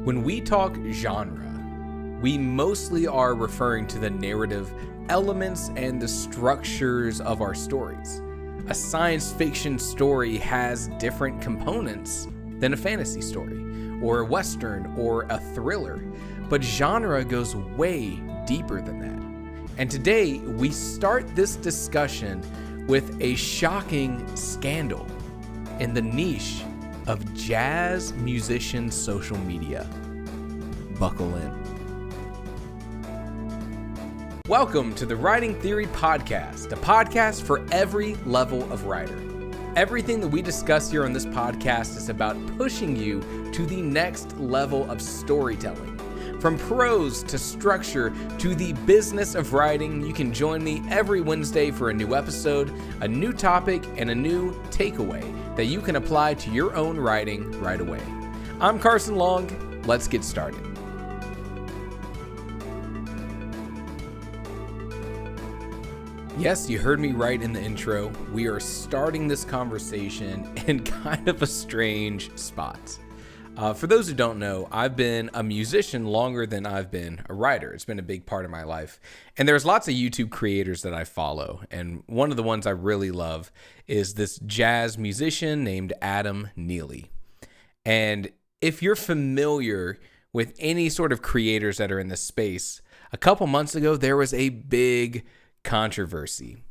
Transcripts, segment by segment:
When we talk genre, we mostly are referring to the narrative elements and the structures of our stories. A science fiction story has different components than a fantasy story, or a western, or a thriller, but genre goes way deeper than that. And today, we start this discussion with a shocking scandal in the niche of jazz musician social media. Buckle in. Welcome to the Writing Theory Podcast, a podcast for every level of writer. Everything that we discuss here on this podcast is about pushing you to the next level of storytelling. From prose to structure to the business of writing, you can join me every Wednesday for a new episode, a new topic, and a new takeaway that you can apply to your own writing right away. I'm Carson Long. Let's get started. Yes, you heard me right in the intro. We are starting this conversation in kind of a strange spot. For those who don't know, I've been a musician longer than I've been a writer. It's been a big part of my life. And there's lots of YouTube creators that I follow. And one of the ones I really love is this jazz musician named Adam Neely. And if you're familiar with any sort of creators that are in this space, a couple months ago, there was a big controversy.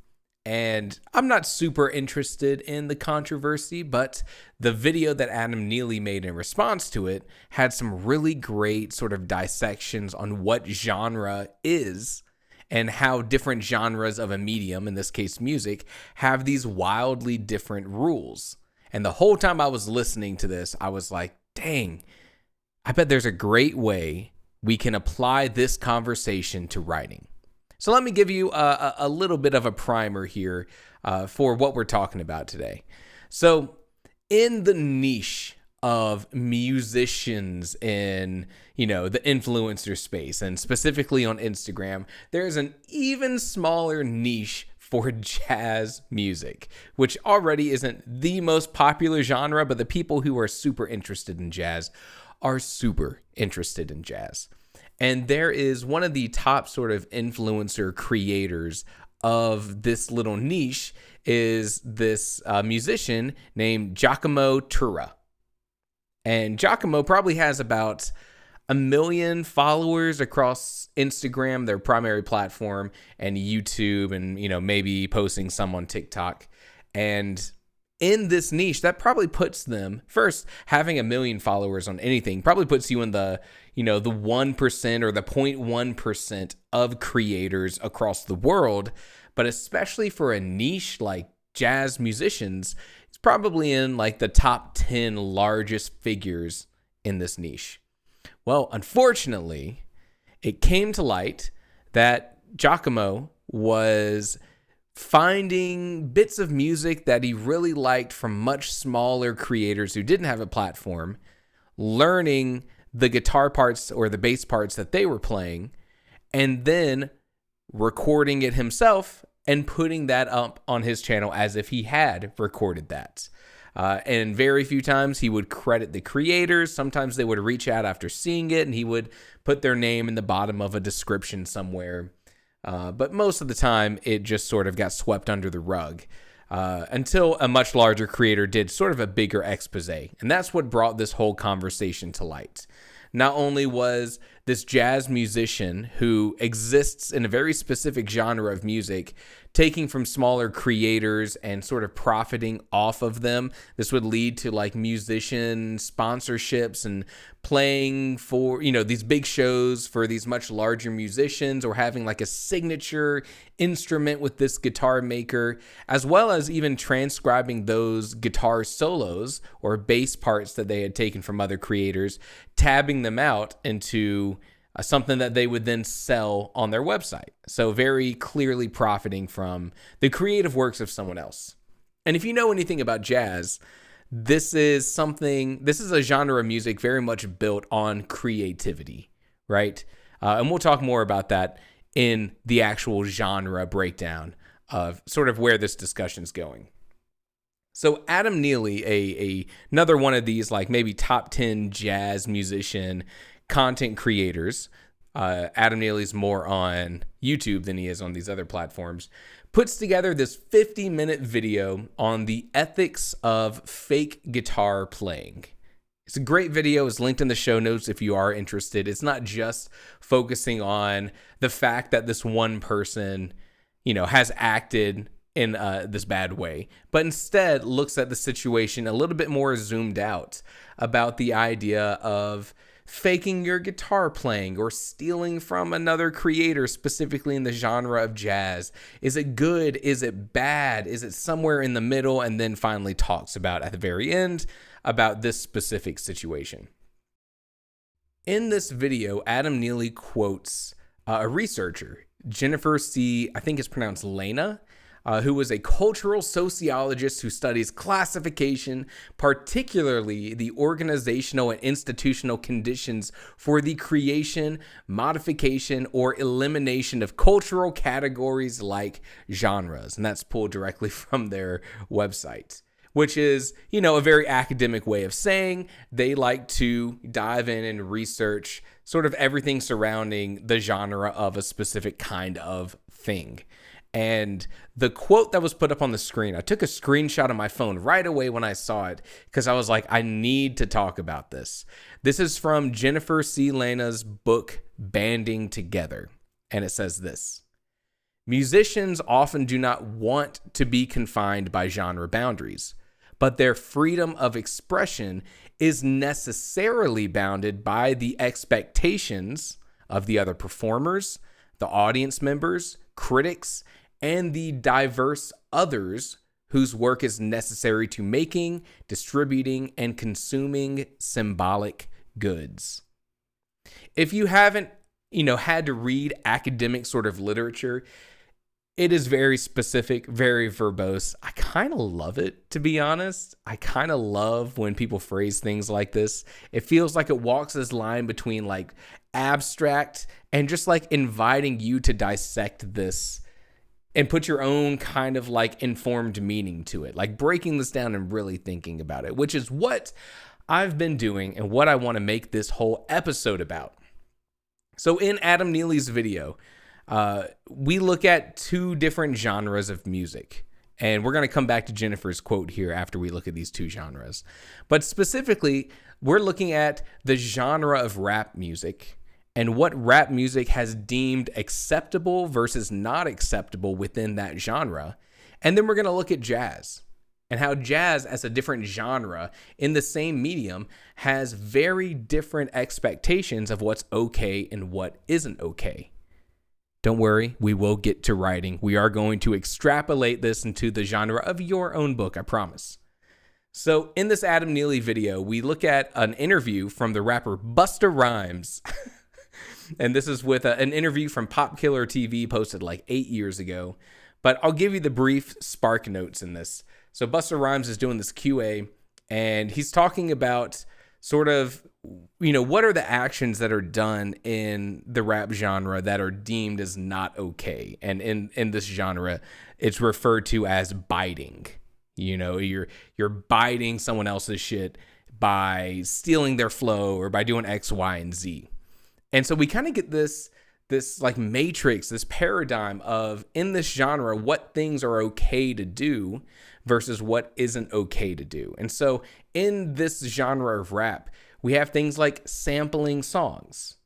And I'm not super interested in the controversy, but the video that Adam Neely made in response to it had some really great sort of dissections on what genre is and how different genres of a medium, in this case music, have these wildly different rules. And the whole time I was listening to this, I was like, dang, I bet there's a great way we can apply this conversation to writing. So let me give you a little bit of a primer here for what we're talking about today. So in the niche of musicians in, the influencer space, and specifically on Instagram, there's an even smaller niche for jazz music, which already isn't the most popular genre, but the people who are super interested in jazz are super interested in jazz. And there is one of the top sort of influencer creators of this little niche is this musician named Giacomo Turra. And Giacomo probably has about 1 million followers across Instagram, their primary platform, and YouTube, and, maybe posting some on TikTok. And in this niche, that probably puts them, first, having 1 million followers on anything probably puts you in the, the 1% or the 0.1% of creators across the world. But especially for a niche like jazz musicians, it's probably in like the top 10 largest figures in this niche. Well, unfortunately, it came to light that Giacomo was finding bits of music that he really liked from much smaller creators who didn't have a platform, learning the guitar parts or the bass parts that they were playing, and then recording it himself and putting that up on his channel as if he had recorded that. And very few times he would credit the creators. Sometimes they would reach out after seeing it and he would put their name in the bottom of a description somewhere. But most of the time, it just sort of got swept under the rug until a much larger creator did sort of a bigger expose. And that's what brought this whole conversation to light. Not only was this jazz musician who exists in a very specific genre of music taking from smaller creators and sort of profiting off of them. This would lead to like musician sponsorships and playing for, these big shows for these much larger musicians, or having like a signature instrument with this guitar maker, as well as even transcribing those guitar solos or bass parts that they had taken from other creators, tabbing them out into something that they would then sell on their website. So very clearly profiting from the creative works of someone else. And if you know anything about jazz, this is a genre of music very much built on creativity, right? And we'll talk more about that in the actual genre breakdown of sort of where this discussion is going. So Adam Neely, another one of these like maybe top 10 jazz musician content creators. Adam Neely's more on YouTube than he is on these other platforms. Puts together this 50-minute video on the ethics of fake guitar playing. It's a great video. It's linked in the show notes if you are interested. It's not just focusing on the fact that this one person, has acted in this bad way, but instead looks at the situation a little bit more zoomed out about the idea of faking your guitar playing or stealing from another creator, specifically in the genre of jazz. Is it good? Is it bad? Is it somewhere in the middle? And then finally talks about at the very end about this specific situation. In this video, Adam Neely quotes a researcher, Jennifer C., I think it's pronounced Lena, who was a cultural sociologist who studies classification, particularly the organizational and institutional conditions for the creation, modification, or elimination of cultural categories like genres. And that's pulled directly from their website, which is, a very academic way of saying they like to dive in and research sort of everything surrounding the genre of a specific kind of thing. And the quote that was put up on the screen, I took a screenshot of my phone right away when I saw it because I was like, I need to talk about this. This is from Jennifer C. Lena's book, Banding Together. And it says this: musicians often do not want to be confined by genre boundaries, but their freedom of expression is necessarily bounded by the expectations of the other performers, the audience members, critics, and the diverse others whose work is necessary to making, distributing, and consuming symbolic goods. If you haven't, had to read academic sort of literature, it is very specific, very verbose. I kind of love it, to be honest. I kind of love when people phrase things like this. It feels like it walks this line between like abstract and just like inviting you to dissect this and put your own kind of like informed meaning to it, like breaking this down and really thinking about it, which is what I've been doing and what I want to make this whole episode about. So in Adam Neely's video, we look at two different genres of music, and we're going to come back to Jennifer's quote here after we look at these two genres. But specifically, we're looking at the genre of rap music and what rap music has deemed acceptable versus not acceptable within that genre. And then we're going to look at jazz and how jazz as a different genre in the same medium has very different expectations of what's okay and what isn't okay. Don't worry, we will get to writing. We are going to extrapolate this into the genre of your own book, I promise. So in this Adam Neely video, we look at an interview from the rapper Busta Rhymes. And this is with an interview from Pop Killer TV posted like 8 years ago. But I'll give you the brief spark notes in this. So Busta Rhymes is doing this QA, and he's talking about sort of, what are the actions that are done in the rap genre that are deemed as not okay? And in this genre, it's referred to as biting. You're biting someone else's shit by stealing their flow or by doing X, Y, and Z. And so we kind of get this like matrix, this paradigm of in this genre, what things are okay to do versus what isn't okay to do. And so in this genre of rap, we have things like sampling songs,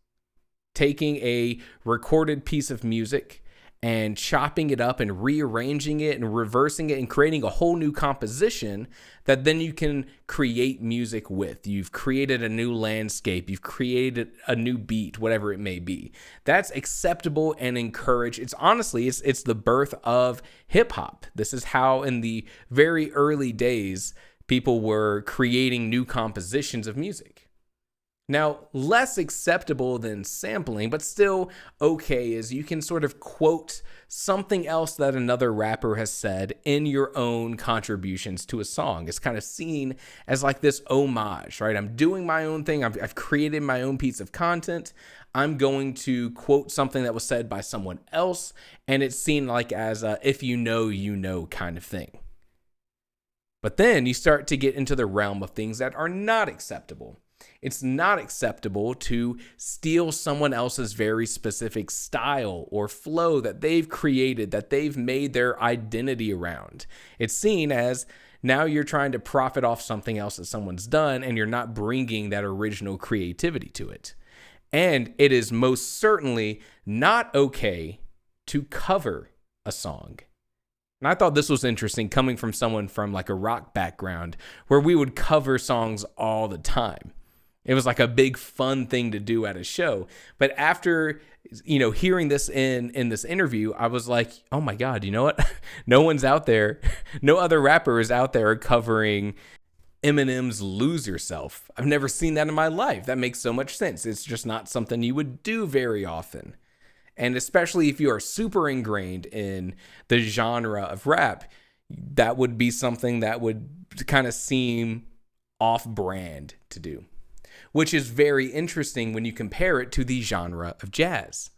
taking a recorded piece of music and chopping it up and rearranging it and reversing it and creating a whole new composition that then you can create music with. You've created a new landscape. You've created a new beat, whatever it may be. That's acceptable and encouraged. It's honestly, it's the birth of hip hop. This is how in the very early days, people were creating new compositions of music. Now, less acceptable than sampling, but still okay, is you can sort of quote something else that another rapper has said in your own contributions to a song. It's kind of seen as like this homage, right? I'm doing my own thing. I've created my own piece of content. I'm going to quote something that was said by someone else, and it's seen like as a if you know kind of thing. But then you start to get into the realm of things that are not acceptable. It's not acceptable to steal someone else's very specific style or flow that they've created, that they've made their identity around. It's seen as now you're trying to profit off something else that someone's done, and you're not bringing that original creativity to it. And it is most certainly not okay to cover a song. And I thought this was interesting coming from someone from like a rock background where we would cover songs all the time. It was like a big fun thing to do at a show. But after, hearing this in this interview, I was like, oh my God, you know what? No one's out there. No other rapper is out there covering Eminem's Lose Yourself. I've never seen that in my life. That makes so much sense. It's just not something you would do very often. And especially if you are super ingrained in the genre of rap, that would be something that would kind of seem off-brand to do, which is very interesting when you compare it to the genre of jazz.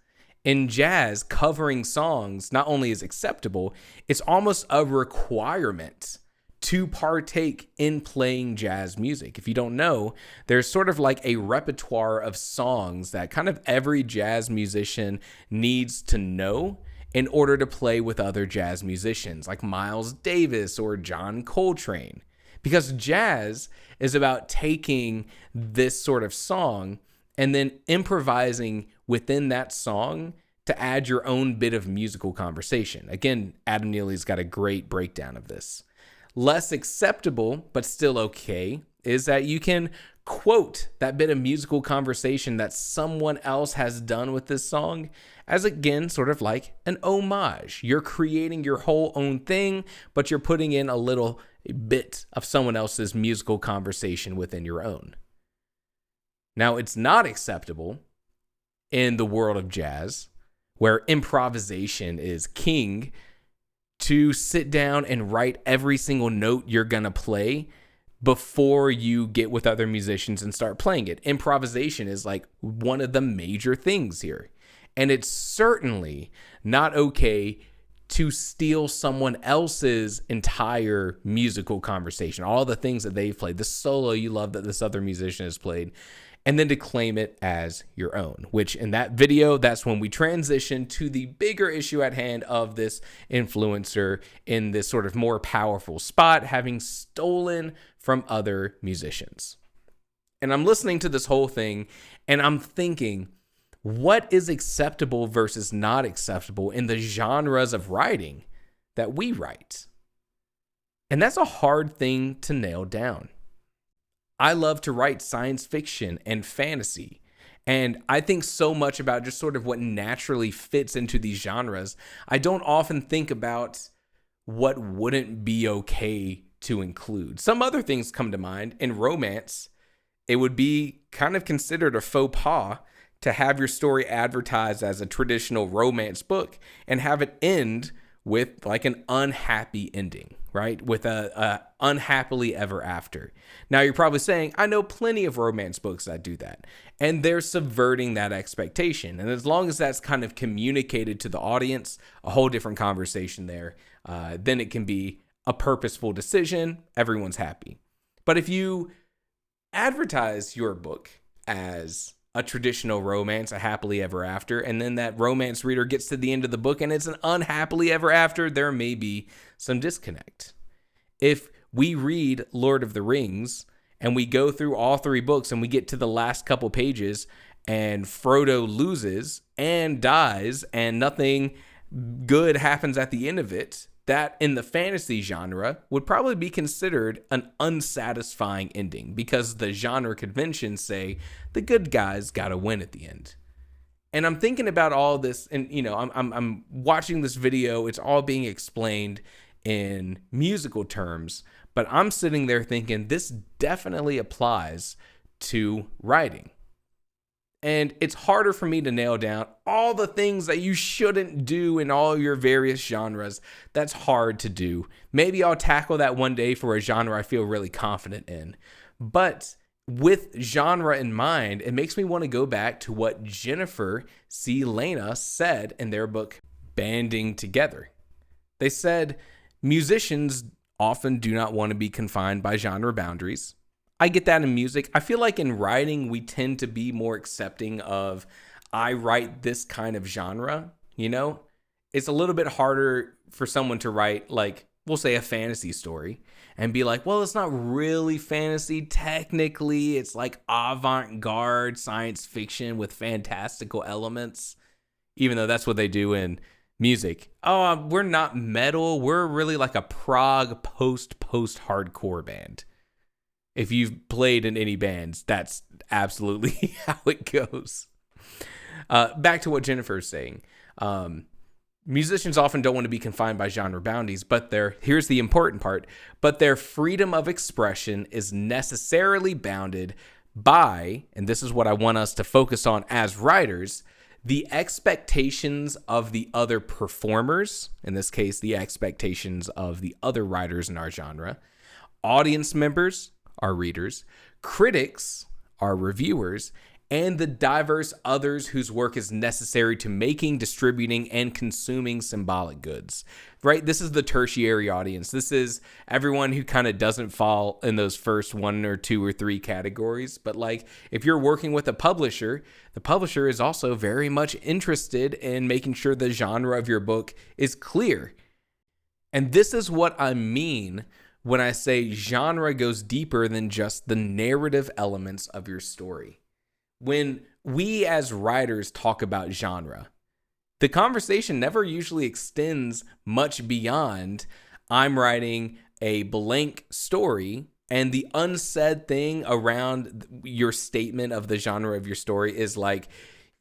In jazz, covering songs not only is acceptable, it's almost a requirement to partake in playing jazz music. If you don't know, there's sort of like a repertoire of songs that kind of every jazz musician needs to know in order to play with other jazz musicians like Miles Davis or John Coltrane. Because jazz is about taking this sort of song and then improvising within that song to add your own bit of musical conversation. Again, Adam Neely's got a great breakdown of this. Less acceptable, but still okay, is that you can quote that bit of musical conversation that someone else has done with this song as, again, sort of like an homage. You're creating your whole own thing, but you're putting in a little bit of someone else's musical conversation within your own. Now, it's not acceptable in the world of jazz, where improvisation is king, to sit down and write every single note you're going to play before you get with other musicians and start playing it. Improvisation is like one of the major things here. And it's certainly not okay to steal someone else's entire musical conversation, all the things that they've played, the solo you love that this other musician has played, and then to claim it as your own, which in that video, that's when we transition to the bigger issue at hand of this influencer in this sort of more powerful spot, having stolen from other musicians. And I'm listening to this whole thing and I'm thinking, what is acceptable versus not acceptable in the genres of writing that we write? And that's a hard thing to nail down. I love to write science fiction and fantasy, and I think so much about just sort of what naturally fits into these genres. I don't often think about what wouldn't be okay to include. Some other things come to mind. In romance, it would be kind of considered a faux pas to have your story advertised as a traditional romance book and have it end with like an unhappy ending, right? With a unhappily ever after. Now you're probably saying, I know plenty of romance books that do that. And they're subverting that expectation. And as long as that's kind of communicated to the audience, a whole different conversation there, then it can be a purposeful decision. Everyone's happy. But if you advertise your book as a traditional romance, a happily ever after, and then that romance reader gets to the end of the book and it's an unhappily ever after, there may be some disconnect. If we read Lord of the Rings and we go through all three books and we get to the last couple pages and Frodo loses and dies and nothing good happens at the end of it, that in the fantasy genre would probably be considered an unsatisfying ending because the genre conventions say the good guys got to win at the end. And I'm thinking about all this, and I'm watching this video. It's all being explained in musical terms, but I'm sitting there thinking this definitely applies to writing. And it's harder for me to nail down all the things that you shouldn't do in all your various genres. That's hard to do. Maybe I'll tackle that one day for a genre I feel really confident in. But with genre in mind, it makes me want to go back to what Jennifer C. Lena said in their book, Banding Together. They said, musicians often do not want to be confined by genre boundaries. I get that in music. I feel like in writing, we tend to be more accepting of, I write this kind of genre, you know? It's a little bit harder for someone to write, like, we'll say a fantasy story and be like, well, it's not really fantasy. Technically, it's like avant-garde science fiction with fantastical elements, even though that's what they do in music. Oh, we're not metal. We're really like a prog post-hardcore band. If you've played in any bands, that's absolutely how it goes. Back to what Jennifer's saying. Musicians often don't want to be confined by genre boundaries, but here's the important part, but their freedom of expression is necessarily bounded by, and this is what I want us to focus on as writers, the expectations of the other performers, in this case, the expectations of the other writers in our genre, audience members, our readers, critics, our reviewers, and the diverse others whose work is necessary to making, distributing, and consuming symbolic goods, right? This is the tertiary audience. This is everyone who kind of doesn't fall in those first 1 or 2 or 3 categories. But like, if you're working with a publisher, the publisher is also very much interested in making sure the genre of your book is clear. And this is what I mean when I say genre goes deeper than just the narrative elements of your story. When we as writers talk about genre, the conversation never usually extends much beyond, I'm writing a blank story, and the unsaid thing around your statement of the genre of your story is like,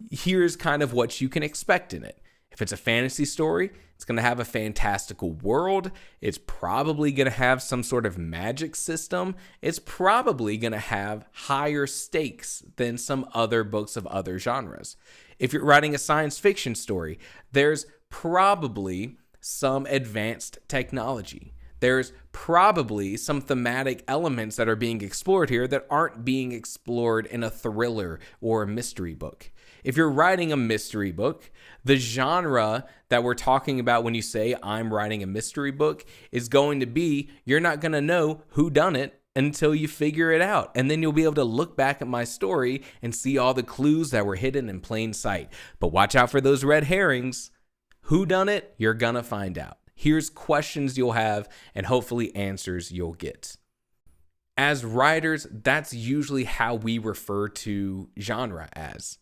here's kind of what you can expect in it. If it's a fantasy story, it's going to have a fantastical world. It's probably going to have some sort of magic system. It's probably going to have higher stakes than some other books of other genres. If you're writing a science fiction story, there's probably some advanced technology. There's probably some thematic elements that are being explored here that aren't being explored in a thriller or a mystery book. If you're writing a mystery book, the genre that we're talking about when you say I'm writing a mystery book is going to be, you're not going to know who done it until you figure it out. And then you'll be able to look back at my story and see all the clues that were hidden in plain sight. But watch out for those red herrings. Who done it? You're going to find out. Here's questions you'll have and hopefully answers you'll get. As writers, that's usually how we refer to genre as.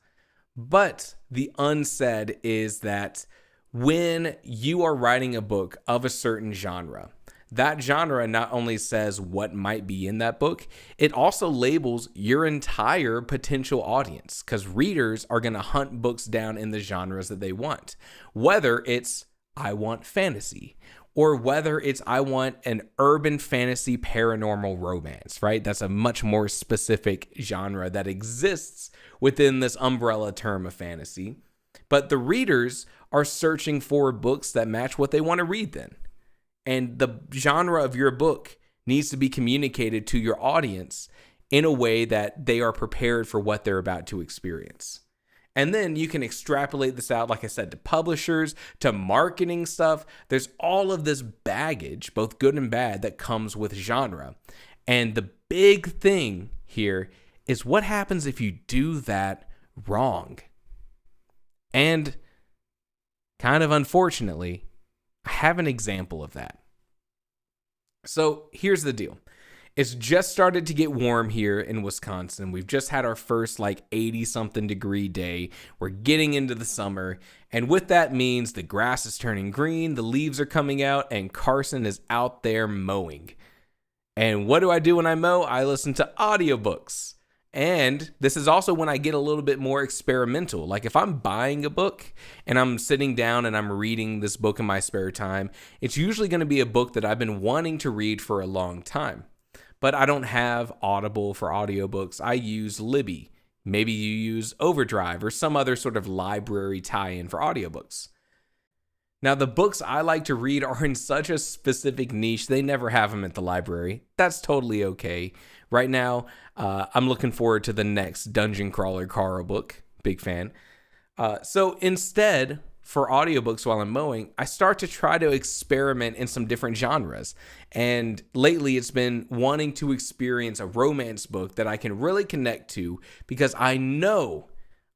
But the unsaid is that when you are writing a book of a certain genre, that genre not only says what might be in that book, it also labels your entire potential audience, because readers are going to hunt books down in the genres that they want. Whether it's, I want fantasy, or whether it's, I want an urban fantasy paranormal romance, right? That's a much more specific genre that exists within this umbrella term of fantasy. But the readers are searching for books that match what they want to read then. And the genre of your book needs to be communicated to your audience in a way that they are prepared for what they're about to experience. And then you can extrapolate this out, like I said, to publishers, to marketing stuff. There's all of this baggage, both good and bad, that comes with genre. And the big thing here is what happens if you do that wrong. And kind of unfortunately, I have an example of that. So here's the deal. It's just started to get warm here in Wisconsin. We've just had our first 80-something degree day. We're getting into the summer. And what that means, the grass is turning green, the leaves are coming out, and Carson is out there mowing. And what do I do when I mow? I listen to audiobooks. And this is also when I get a little bit more experimental. Like if I'm buying a book and I'm sitting down and I'm reading this book in my spare time, it's usually going to be a book that I've been wanting to read for a long time. But I don't have Audible for audiobooks. I use Libby. Maybe you use Overdrive or some other sort of library tie-in for audiobooks. Now, the books I like to read are in such a specific niche, they never have them at the library. That's totally okay. Right now, I'm looking forward to the next Dungeon Crawler Carl book. Big fan. So instead, for audiobooks while I'm mowing, I start to try to experiment in some different genres. And lately it's been wanting to experience a romance book that I can really connect to, because I know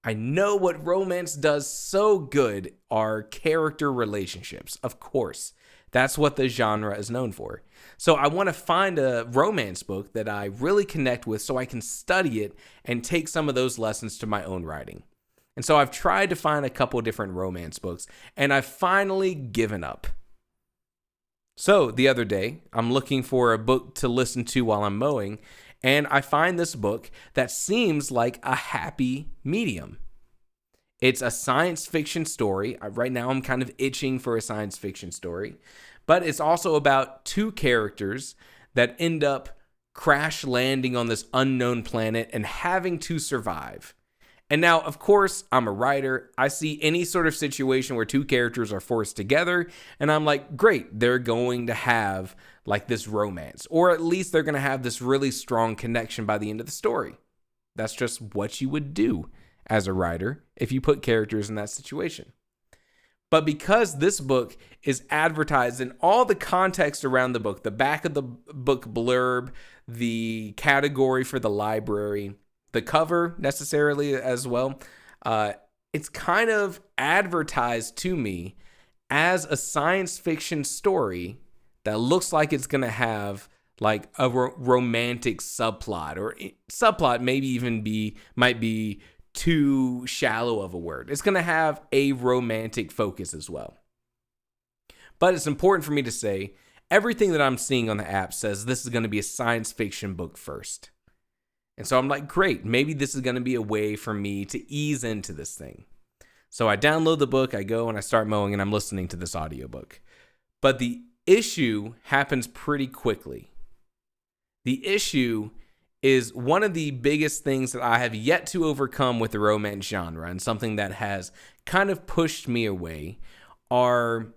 what romance does so good are character relationships. Of course, that's what the genre is known for. So I want to find a romance book that I really connect with so I can study it and take some of those lessons to my own writing. And so I've tried to find a couple different romance books, and I've finally given up. So the other day, I'm looking for a book to listen to while I'm mowing, and I find this book that seems like a happy medium. It's a science fiction story. Right now, I'm kind of itching for a science fiction story. But it's also about two characters that end up crash landing on this unknown planet and having to survive. And now, of course, I'm a writer. I see any sort of situation where two characters are forced together, and I'm like, great, they're going to have like this romance, or at least they're going to have this really strong connection by the end of the story. That's just what you would do as a writer if you put characters in that situation. But because this book is advertised in all the context around the book, the back of the book blurb, the category for the library, the cover necessarily as well, it's kind of advertised to me as a science fiction story that looks like it's going to have like a romantic subplot, or subplot might be too shallow of a word. It's going to have a romantic focus as well. But it's important for me to say, everything that I'm seeing on the app says this is going to be a science fiction book first. And so I'm like, great, maybe this is going to be a way for me to ease into this thing. So I download the book, I go and I start mowing, and I'm listening to this audiobook. But the issue happens pretty quickly. The issue is one of the biggest things that I have yet to overcome with the romance genre, and something that has kind of pushed me away, are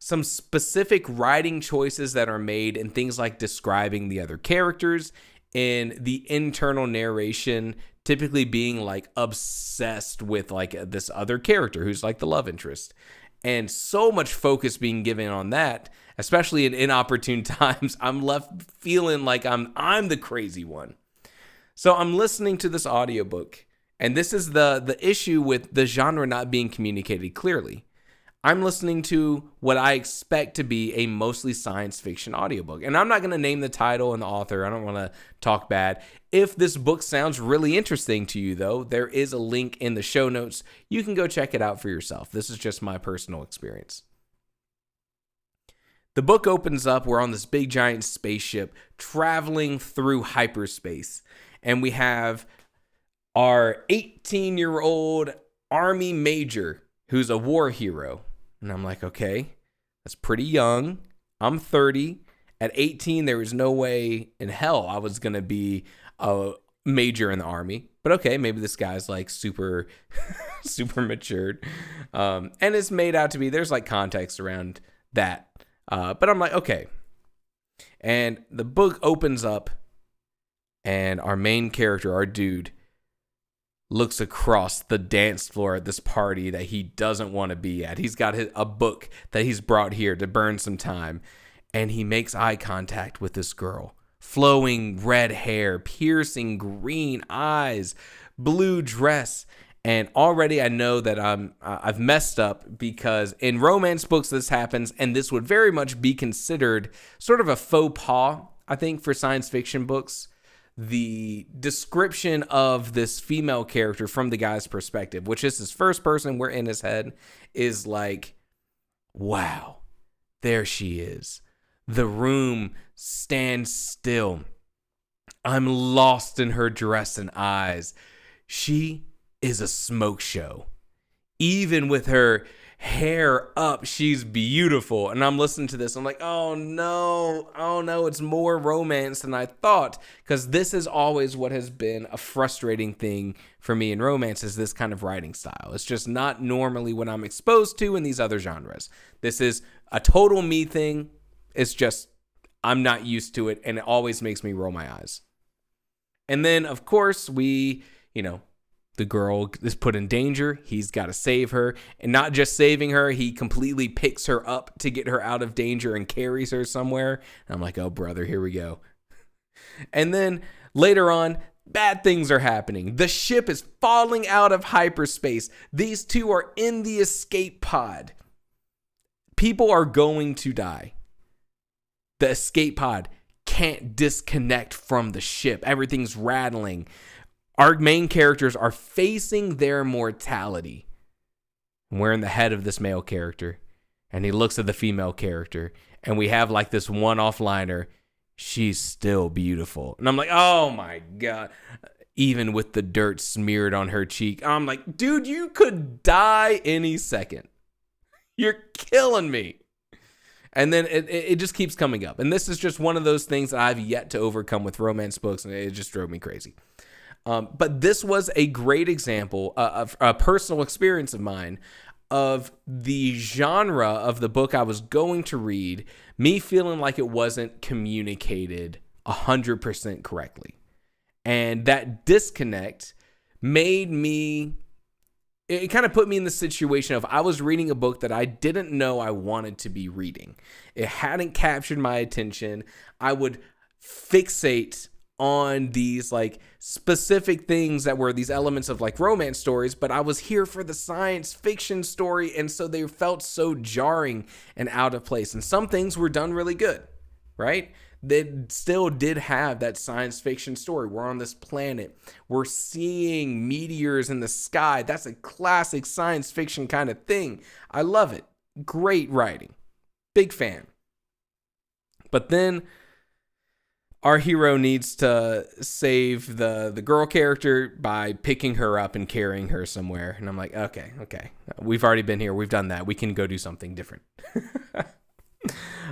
some specific writing choices that are made in things like describing the other characters, in the internal narration, typically being like obsessed with like this other character who's like the love interest. And so much focus being given on that, especially in inopportune times, I'm left feeling like I'm the crazy one. So I'm listening to this audiobook, and this is the issue with the genre not being communicated clearly. I'm listening to what I expect to be a mostly science fiction audiobook. And I'm not going to name the title and the author. I don't want to talk bad. If this book sounds really interesting to you, though, there is a link in the show notes. You can go check it out for yourself. This is just my personal experience. The book opens up. We're on this big giant spaceship traveling through hyperspace. And we have our 18-year-old Army major who's a war hero. And I'm like, okay, that's pretty young. I'm 30. At 18, there was no way in hell I was going to be a major in the Army. But okay, maybe this guy's like super, super matured. And it's made out to be, there's like context around that. But I'm like, okay. And the book opens up, and our main character, our dude, looks across the dance floor at this party that he doesn't want to be at. He's got a book that he's brought here to burn some time. And he makes eye contact with this girl. Flowing red hair, piercing green eyes, blue dress. And already I know that I've messed up, because in romance books this happens, and this would very much be considered sort of a faux pas, I think, for science fiction books. The description of this female character from the guy's perspective, which is his first person, we're in his head, is like, wow, there she is. The room stands still. I'm lost in her dress and eyes. She is a smoke show. Even with her hair up, she's beautiful. And I'm listening to this, I'm like, oh no, it's more romance than I thought. Because this is always what has been a frustrating thing for me in romance, is this kind of writing style. It's just not normally what I'm exposed to in these other genres. This is a total me thing. It's just, I'm not used to it, and it always makes me roll my eyes. And then, of course, we, The girl is put in danger. He's got to save her. And not just saving her, he completely picks her up to get her out of danger and carries her somewhere. And I'm like, oh, brother, here we go. And then later on, bad things are happening. The ship is falling out of hyperspace. These two are in the escape pod. People are going to die. The escape pod can't disconnect from the ship. Everything's rattling. Our main characters are facing their mortality. And we're in the head of this male character. And he looks at the female character. And we have like this one-off liner. She's still beautiful. And I'm like, oh my God. Even with the dirt smeared on her cheek. I'm like, dude, you could die any second. You're killing me. And then it just keeps coming up. And this is just one of those things that I've yet to overcome with romance books. And it just drove me crazy. But this was a great example of a personal experience of mine of the genre of the book I was going to read, me feeling like it wasn't communicated 100% correctly. And that disconnect made me, it kind of put me in the situation of I was reading a book that I didn't know I wanted to be reading. It hadn't captured my attention. I would fixate on these like specific things that were these elements of like romance stories, but I was here for the science fiction story, and so they felt so jarring and out of place. And some things were done really good, right? They still did have that science fiction story. We're on this planet. We're seeing meteors in the sky. That's a classic science fiction kind of thing. I love it. Great writing. Big fan. But then our hero needs to save the girl character by picking her up and carrying her somewhere. And I'm like, okay. We've already been here. We've done that. We can go do something different.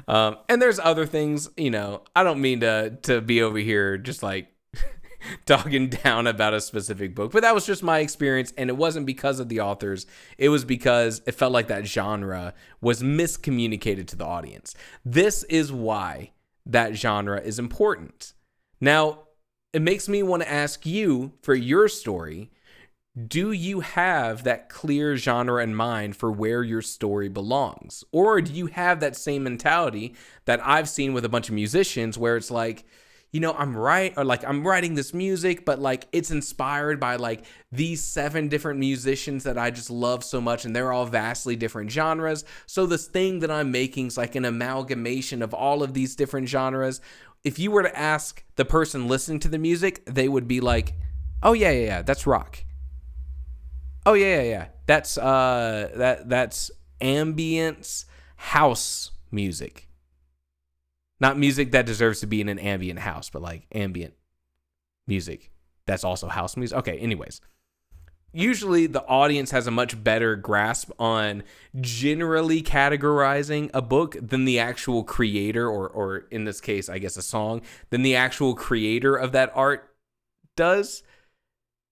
And there's other things, I don't mean to be over here just like talking down about a specific book, but that was just my experience. And it wasn't because of the authors. It was because it felt like that genre was miscommunicated to the audience. This is why that genre is important. Now, it makes me want to ask you for your story. Do you have that clear genre in mind for where your story belongs? Or do you have that same mentality that I've seen with a bunch of musicians where it's like, I'm writing this music, but like it's inspired by like these 7 different musicians that I just love so much, and they're all vastly different genres. So this thing that I'm making is like an amalgamation of all of these different genres. If you were to ask the person listening to the music, they would be like, oh yeah, that's rock. Oh yeah. That's ambience house music. Not music that deserves to be in an ambient house, but like ambient music. That's also house music. Okay, anyways. Usually the audience has a much better grasp on generally categorizing a book than the actual creator, or in this case, I guess a song, than the actual creator of that art does,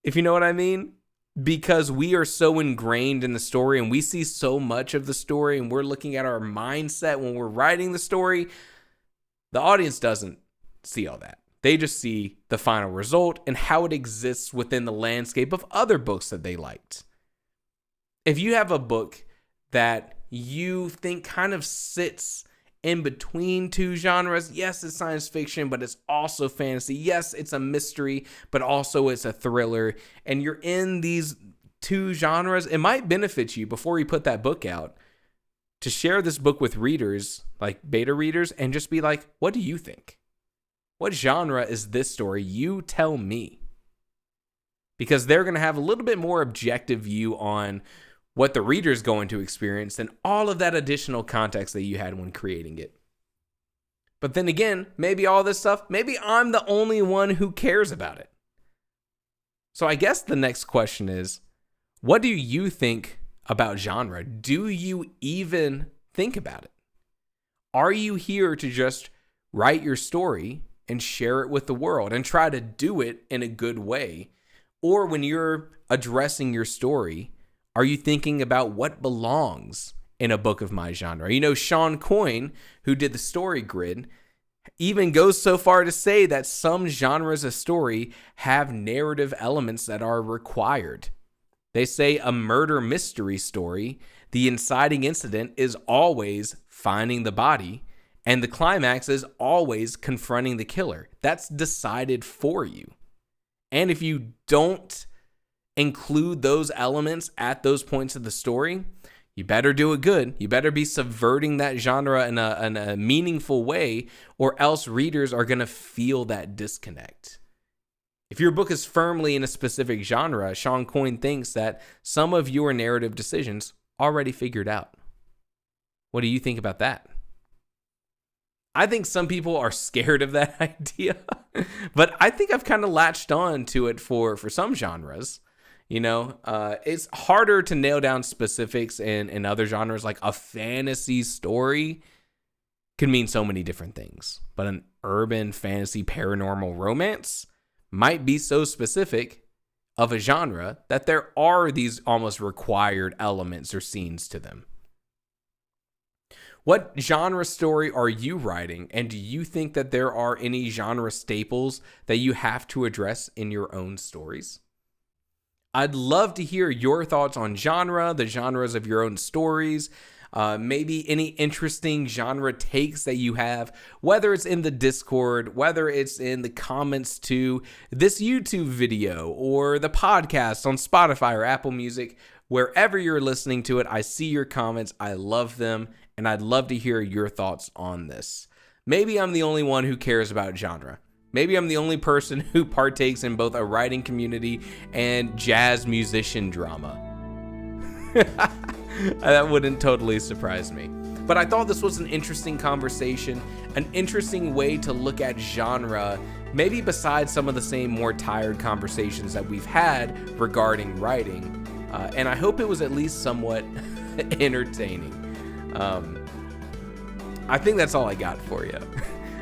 if you know what I mean. Because we are so ingrained in the story and we see so much of the story and we're looking at our mindset when we're writing the story. The audience doesn't see all that. They just see the final result and how it exists within the landscape of other books that they liked. If you have a book that you think kind of sits in between 2 genres, yes, it's science fiction, but it's also fantasy. Yes, it's a mystery, but also it's a thriller. And you're in these 2 genres, it might benefit you before you put that book out to share this book with readers, like beta readers, and just be like, what do you think? What genre is this story? You tell me. Because they're going to have a little bit more objective view on what the reader's going to experience than all of that additional context that you had when creating it. But then again, maybe all this stuff, maybe I'm the only one who cares about it. So I guess the next question is, what do you think about genre? Do you even think about it? Are you here to just write your story and share it with the world and try to do it in a good way? Or when you're addressing your story, are you thinking about what belongs in a book of my genre? Sean Coyne, who did the Story Grid, even goes so far to say that some genres of story have narrative elements that are required. They say a murder mystery story, the inciting incident is always finding the body, and the climax is always confronting the killer. That's decided for you. And if you don't include those elements at those points of the story, you better do it good. You better be subverting that genre in a meaningful way, or else readers are going to feel that disconnect. If your book is firmly in a specific genre, Shawn Coyne thinks that some of your narrative decisions already figured out. What do you think about that? I think some people are scared of that idea, but I think I've kind of latched on to it for some genres. It's harder to nail down specifics in other genres. Like a fantasy story can mean so many different things, but an urban fantasy paranormal romance might be so specific of a genre that there are these almost required elements or scenes to them. What genre story are you writing, and do you think that there are any genre staples that you have to address in your own stories? I'd love to hear your thoughts on genre, the genres of your own stories, maybe any interesting genre takes that you have, whether it's in the Discord, whether it's in the comments to this YouTube video or the podcast on Spotify or Apple Music. Wherever you're listening to it, I see your comments. I love them, and I'd love to hear your thoughts on this. Maybe I'm the only one who cares about genre. Maybe I'm the only person who partakes in both a writing community and jazz musician drama. That wouldn't totally surprise me. But I thought this was an interesting conversation, an interesting way to look at genre, maybe besides some of the same more tired conversations that we've had regarding writing. And I hope it was at least somewhat entertaining. I think that's all I got for you.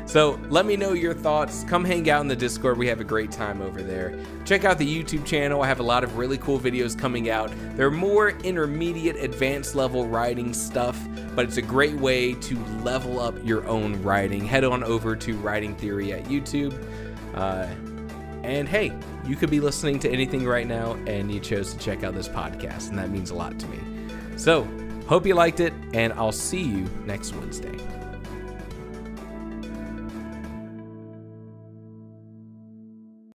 So let me know your thoughts. Come hang out in the Discord. We have a great time over there. Check out the YouTube channel. I have a lot of really cool videos coming out. They're more intermediate, advanced level writing stuff, but it's a great way to level up your own writing. Head on over to Writing Theory at YouTube. And hey, you could be listening to anything right now, and you chose to check out this podcast, and that means a lot to me. So, hope you liked it, and I'll see you next Wednesday.